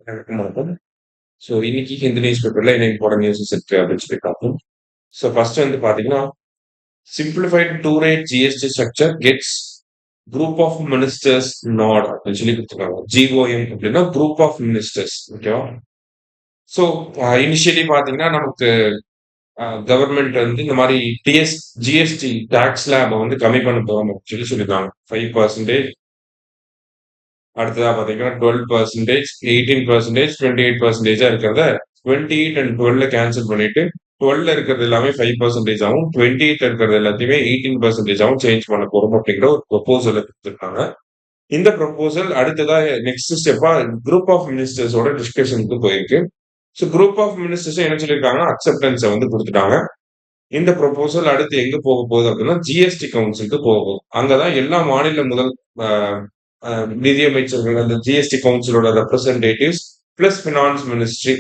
வணக்கம். ஸோ இன்னைக்கு ஹிந்து நியூஸ் பேப்பர்ல என்ன இம்பார்ட்டன்ட் நியூஸஸ் இருக்கு அப்படின்னு சொல்லி பார்ப்போம். ஸோ ஃபர்ஸ்ட் வந்து பாத்தீங்கன்னா simplified two rate GST structure gets group of ministers nod அப்படின்னு சொல்லி கொடுத்துருக்காங்க. ஜிஓஎம் அப்படின்னா குரூப் ஆஃப் மினிஸ்டர்ஸ். ஓகேவா? ஸோ இனிஷியலி பாத்தீங்கன்னா நமக்கு கவர்மெண்ட் வந்து இந்த மாதிரி ஜிஎஸ்டி டாக்ஸ் லேபை வந்து கம்மி பண்ண போறோம் அப்படின்னு சொல்லி சொல்லியிருக்காங்க. 5%. அடுத்ததா பாத்தீங்கன்னா 12%, 18%, 28% இருக்கிறத 28 அண்ட் 12 கேன்சல் பண்ணிட்டு 12 இருக்கிறது எல்லாமே 5% ஆகும், 28 இருக்கிறது எல்லாத்தையுமே 18% ஆகும் சேஞ்ச் பண்ண போறோம் அப்படிங்கிற ஒரு ப்ரொபோசல் கொடுத்துருக்காங்க. இந்த ப்ரொபோசல் அடுத்ததா நெக்ஸ்ட் ஸ்டெப்பா குரூப் ஆஃப் மினிஸ்டர்ஸோட டிஸ்கஷனுக்கு போயிருக்கு. ஸோ குரூப் ஆஃப் மினிஸ்டர்ஸ் என்ன சொல்லியிருக்காங்கன்னா அக்செப்டன்ஸை வந்து கொடுத்துட்டாங்க. இந்த ப்ரொபோசல் அடுத்து எங்க போக போகுது அப்படின்னா ஜிஎஸ்டி கவுன்சிலுக்கு போகும். அங்கதான் எல்லா மாநில முதல் நிதியமைச்சர்கள், அந்த ஜிஎஸ்டி கவுன்சிலோட ரெப்ரசன்டேட்டிவ்ஸ் பிளஸ் பினான்ஸ் மினிஸ்ட்ரி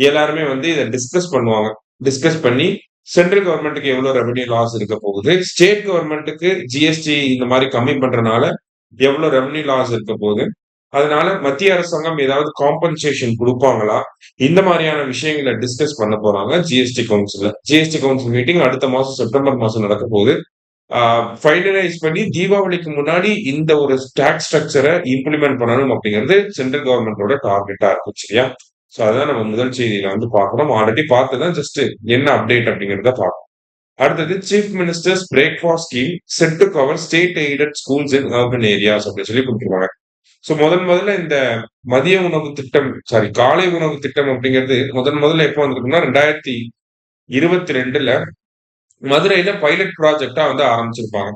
எல்லாருமே வந்து இதை டிஸ்கஸ் பண்ணுவாங்க. டிஸ்கஸ் பண்ணி சென்ட்ரல் கவர்மெண்ட்டுக்கு எவ்வளவு ரெவன்யூ லாஸ் இருக்க போகுது, ஸ்டேட் கவர்மெண்ட்டுக்கு ஜிஎஸ்டி இந்த மாதிரி கம்மி பண்றதுனால எவ்வளவு ரெவன்யூ லாஸ் இருக்க போகுது, அதனால மத்திய அரசாங்கம் ஏதாவது காம்பன்சேஷன் கொடுப்பாங்களா, இந்த மாதிரியான விஷயங்களை டிஸ்கஸ் பண்ண போறாங்க GST council. GST council meeting அடுத்த மாசம் செப்டம்பர் மாசம் நடக்க போகுது. ஃபைனலைஸ் பண்ணி தீபாவளிக்கு முன்னாடி இந்த ஒரு டாக்ஸ் ஸ்ட்ரக்சரை இம்ப்ளிமெண்ட் பண்ணணும் அப்படிங்கிறது சென்ட்ரல் கவர்மெண்டோட டார்கெட்டா இருக்கும். சரியா? சோ அதான் நம்ம முதல் செய்தியில வந்து பார்க்கணும். ஆல்ரெடி பார்த்ததான் ஜஸ்ட் என்ன அப்டேட் அப்படிங்கிறத பார்க்கணும். அடுத்தது chief ministers breakfast scheme set to cover state aided schools in urban areas அப்படின்னு சொல்லி கொடுத்துருவாங்க. சோ முதல்ல இந்த மதிய உணவு திட்டம், காலை உணவு திட்டம் அப்படிங்கிறது முதல்ல எப்போ வந்திருக்குன்னா 2022ல மதுரையில பைலட் ப்ராஜெக்டா வந்து ஆரம்பிச்சிருப்பாங்க.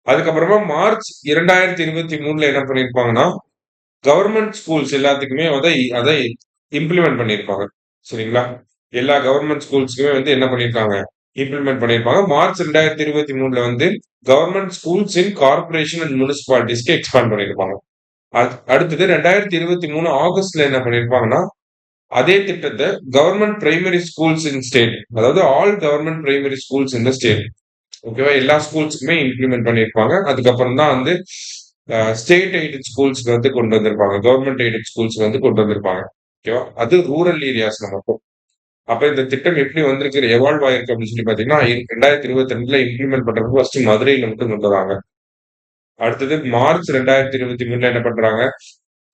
அதுக்கப்புறமா மார்ச் 2023ல என்ன பண்ணிருப்பாங்கன்னா கவர்மெண்ட் ஸ்கூல்ஸ் எல்லாத்துக்குமே அதை இம்ப்ளிமெண்ட் பண்ணிருப்பாங்க. சரிங்களா? எல்லா கவர்மெண்ட் ஸ்கூல்ஸ்க்குமே வந்து என்ன பண்ணிருக்காங்க, இம்ப்ளிமெண்ட் பண்ணிருப்பாங்க. மார்ச் 2023ல வந்து government schools in corporation and முனிசிபாலிட்டிஸ்க்கு எக்ஸ்பேண்ட் பண்ணிருப்பாங்க. அடுத்தது 2023 ஆகஸ்ட்ல என்ன பண்ணிருப்பாங்கன்னா அதே திட்டத்தை government primary schools in state, அதாவது all government primary schools in the state, ஓகேவா, எல்லா ஸ்கூல்ஸுக்குமே இம்ப்ளிமெண்ட் பண்ணிருப்பாங்க. அதுக்கப்புறம் தான் வந்து ஸ்டேட் எய்டட் ஸ்கூல்ஸ்க்கு வந்து கொண்டு வந்திருப்பாங்க, கவர்மெண்ட் எய்டட் ஸ்கூல்ஸ்க்கு வந்து கொண்டு வந்திருப்பாங்க. ஓகேவா? அது ரூரல் ஏரியாஸ்ல மட்டும். அப்ப இந்த திட்டம் எப்படி வந்திருக்கு, எவால்வ் ஆயிருக்கு அப்படின்னு சொல்லி பாத்தீங்கன்னா 2022ல இம்ப்ளிமெண்ட் பண்றதுக்கு ஃபர்ஸ்ட் மதுரையில மட்டும் கொண்டு வராங்க. அடுத்தது மார்ச் 2023ல என்ன பண்றாங்க,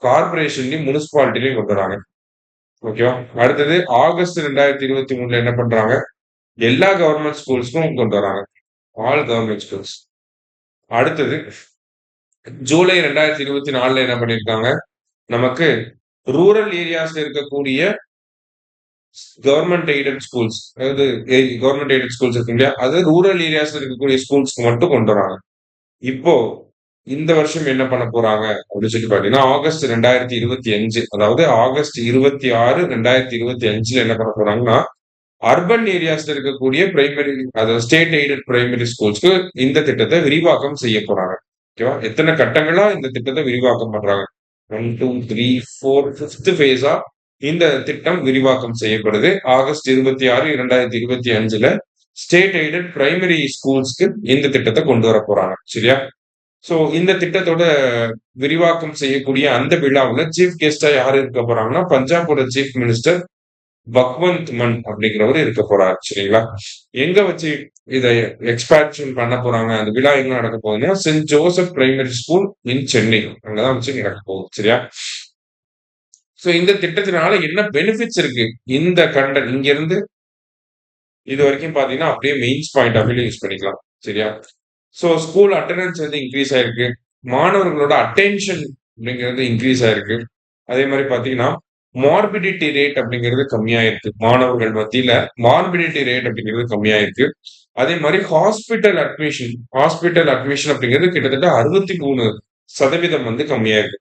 கார்பரேஷன்லயும் முனிசிபாலிட்டிலையும் கொண்டு வராங்க. ஓகேவா? அடுத்தது ஆகஸ்ட் 2023ல என்ன பண்றாங்க, எல்லா கவர்மெண்ட் ஸ்கூல்ஸ்க்கும் கொண்டு வராங்க, ஆல் கவர்மெண்ட் ஸ்கூல்ஸ். அடுத்தது ஜூலை 2024ல என்ன பண்ணிருக்காங்க, நமக்கு ரூரல் ஏரியாஸ்ல இருக்கக்கூடிய கவர்மெண்ட் எய்டட் ஸ்கூல்ஸ், அதாவது கவர்மெண்ட் எய்டட் ஸ்கூல்ஸ் இருக்கு இல்லையா, அது ரூரல் ஏரியாஸ்ல இருக்கக்கூடிய ஸ்கூல்ஸ்க்கு மட்டும் கொண்டு வராங்க. இப்போ இந்த வருஷம் என்ன பண்ண போறாங்க அப்படின்னு சொல்லி பாத்தீங்கன்னா ஆகஸ்ட் 2025, அதாவது ஆகஸ்ட் 26, 2025ல என்ன பண்ண போறாங்கன்னா அர்பன் ஏரியாஸ்ல இருக்கக்கூடிய பிரைமரி, அதாவது ஸ்டேட் எய்டட் பிரைமரி ஸ்கூல்ஸ்க்கு இந்த திட்டத்தை விரிவாக்கம் செய்ய போறாங்க. ஓகேவா? எத்தனை கட்டங்களா இந்த திட்டத்தை விரிவாக்கம் பண்றாங்க, 1 2 3 4 5th ஃபேஸா இந்த திட்டம் விரிவாக்கம் செய்யப்படுது. ஆகஸ்ட் 26, 2025ல ஸ்டேட் எய்டட் பிரைமரி ஸ்கூல்ஸ்க்கு இந்த திட்டத்தை கொண்டு வர போறாங்க. சரியா? சோ இந்த திட்டத்தோட விரிவாக்கம் செய்யக்கூடிய அந்த விழாவுல சீஃப் கெஸ்டா யாரு இருக்க போறாங்கன்னா பஞ்சாபோட சீஃப் மினிஸ்டர் பக்வந்த் மன் அப்படிங்கிறவர் இருக்க போறாரு. சரிங்களா? எங்க வச்சு இதை எக்ஸ்பான்ஷன் பண்ண போறாங்க, அந்த விழா எங்க நடக்க போகுதுன்னா saint Joseph primary school in Chennai, அங்கதான் வச்சு நடக்க போகுது. சரியா? சோ இந்த திட்டத்தினால என்ன பெனிஃபிட்ஸ் இருக்கு, இந்த கண்டென்ட் இங்க இருந்து இது வரைக்கும் பாத்தீங்கன்னா அப்படியே mains point of view use பண்ணிக்கலாம். சரியா? சோ ஸ்கூல் அட்டெண்டன்ஸ் வந்து இன்க்ரீஸ் ஆயிருக்கு, மாணவர்களோட அட்டென்ஷன் அப்படிங்கிறது இன்க்ரீஸ் ஆயிருக்கு. அதே மாதிரி பாத்தீங்கன்னா மார்பிடிட்டி ரேட் அப்படிங்கிறது கம்மியாயிருக்கு, மாணவர்கள் மத்தியில மார்பிடிட்டி ரேட் அப்படிங்கிறது கம்மியாயிருக்கு. அதே மாதிரி ஹாஸ்பிட்டல் அட்மிஷன் அப்படிங்கிறது கிட்டத்தட்ட 63% வந்து கம்மியாயிருக்கு.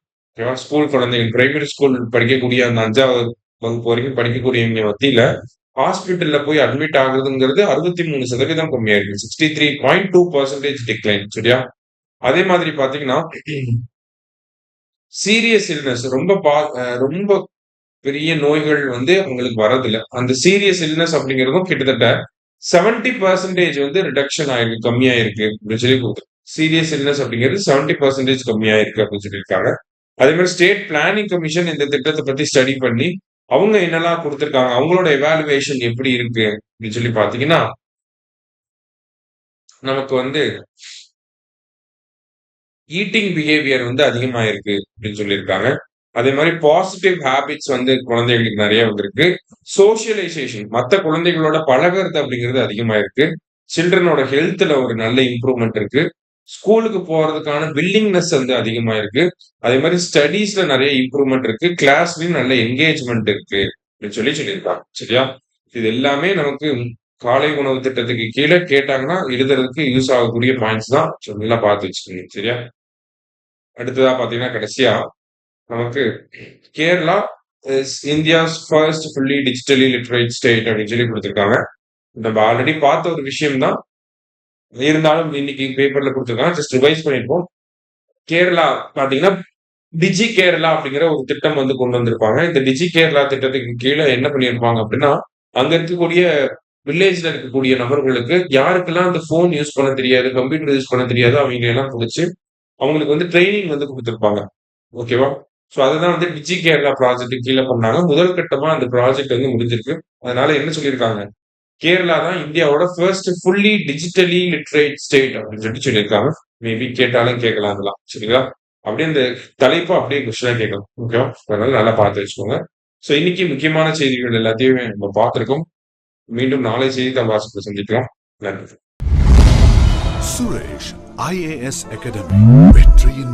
ஸ்கூல் குழந்தைகள், பிரைமரி ஸ்கூல் படிக்கக்கூடிய அந்த 5வது வகுப்பு வரைக்கும் படிக்கக்கூடியவங்க மத்தியில ஹாஸ்பிட்டல்ல போய் அட்மிட் ஆகுதுங்கிறது 63% கம்மியாயிருக்கு, 63.2% டிக்ளைன். சரியா? அதே மாதிரி பாத்தீங்கன்னா சீரியஸ் இல்னஸ், ரொம்ப பெரிய நோய்கள் வந்து அவங்களுக்கு வரதில்ல. அந்த சீரியஸ் இல்னஸ் அப்படிங்கிறதும் கிட்டத்தட்ட 70% வந்து ரிடக்ஷன் ஆயிருக்கு, கம்மியாயிருக்கு அப்படின்னு சொல்லி கொடுத்து, சீரியஸ் இல்னஸ் அப்படிங்கிறது 70% கம்மியாயிருக்கு அப்படின்னு சொல்லியிருக்காங்க. அதே மாதிரி ஸ்டேட் பிளானிங் கமிஷன் இந்த திட்டத்தை பத்தி ஸ்டடி பண்ணி அவங்க என்னெல்லாம் கொடுத்திருக்காங்க, அவங்களோட எவாலுவேஷன் எப்படி இருக்கு அப்படின்னு சொல்லி பாத்தீங்கன்னா, நமக்கு வந்து ஈட்டிங் பிஹேவியர் வந்து அதிகமா இருக்கு அப்படின்னு சொல்லியிருக்காங்க. அதே மாதிரி பாசிட்டிவ் ஹேபிட்ஸ் வந்து குழந்தைகளுக்கு நிறைய வந்திருக்கு. சோஷியலைசேஷன் மத்த குழந்தைகளோட பழகுறது அப்படிங்கிறது அதிகமா இருக்கு. சில்ட்ரனோட ஹெல்த்ல ஒரு நல்ல இம்ப்ரூவ்மெண்ட் இருக்கு. ஸ்கூலுக்கு போறதுக்கான வில்லிங்னஸ் வந்து அதிகமா இருக்கு. அதே மாதிரி ஸ்டடீஸ்ல நிறைய இம்ப்ரூவ்மெண்ட் இருக்கு. கிளாஸ்லயும் நல்ல என்கேஜ்மெண்ட் இருக்கு அப்படின்னு சொல்லியிருக்காங்க. சரியா? இது எல்லாமே நமக்கு காலை உணவு திட்டத்துக்கு கீழே கேட்டாங்கன்னா எழுதுறதுக்கு யூஸ் ஆகக்கூடிய பாயிண்ட்ஸ் தான். So, நல்லா பார்த்து வச்சுக்கோங்க. சரியா? அடுத்ததா பாத்தீங்கன்னா கடைசியா நமக்கு Kerala is India's first fully digitally literate state அப்படின்னு சொல்லி கொடுத்திருக்காங்க. நம்ம ஆல்ரெடி பார்த்த ஒரு விஷயம் தான். இருந்தாலும் இன்னைக்கு பேப்பர்ல கொடுத்திருக்காங்க. ஜஸ்ட் ரிவைஸ் பண்ணிருப்போம். கேரளா பாத்தீங்கன்னா டிஜி கேரளா அப்படிங்கிற ஒரு திட்டம் வந்து கொண்டு வந்திருப்பாங்க. இந்த டிஜி கேரளா திட்டத்துக்கு கீழே என்ன பண்ணியிருப்பாங்க அப்படின்னா, அங்க இருக்கக்கூடிய வில்லேஜ்ல இருக்கக்கூடிய நபர்களுக்கு யாருக்கெல்லாம் அந்த போன் யூஸ் பண்ண தெரியாது, கம்ப்யூட்டர் யூஸ் பண்ண தெரியாதோ அவங்க எல்லாம் புடிச்சு அவங்களுக்கு வந்து ட்ரைனிங் வந்து கொடுத்திருப்பாங்க. ஓகேவா? சோ அதுதான் வந்து டிஜி கேரளா ப்ராஜெக்ட் கீழ பண்ணாங்க. முதல் கட்டமா அந்த ப்ராஜெக்ட் வந்து முடிஞ்சிருக்கு. அதனால என்ன சொல்லியிருக்காங்க, கேரளா தான் இந்தியாவோட first fully digitally literate state அப்படின்னு சொல்லியிருக்காங்க. மேபி கேட்டாலும் கேட்கலாம் அதெல்லாம். சரிங்களா? அப்படியே இந்த தலைப்ப அப்படியே கொஸ்டினா கேட்கலாம். ஓகேவா? அதனால நல்லா பார்த்து வச்சுக்கோங்க. சோ இன்னைக்கு முக்கியமான செய்திகள் எல்லாத்தையுமே நம்ம பார்த்திருக்கோம். மீண்டும் நாளை செய்தித்தாள் வாசிப்புல சந்திக்கலாம். நன்றி. சுரேஷ் IAS அகாடமி வெற்றியின்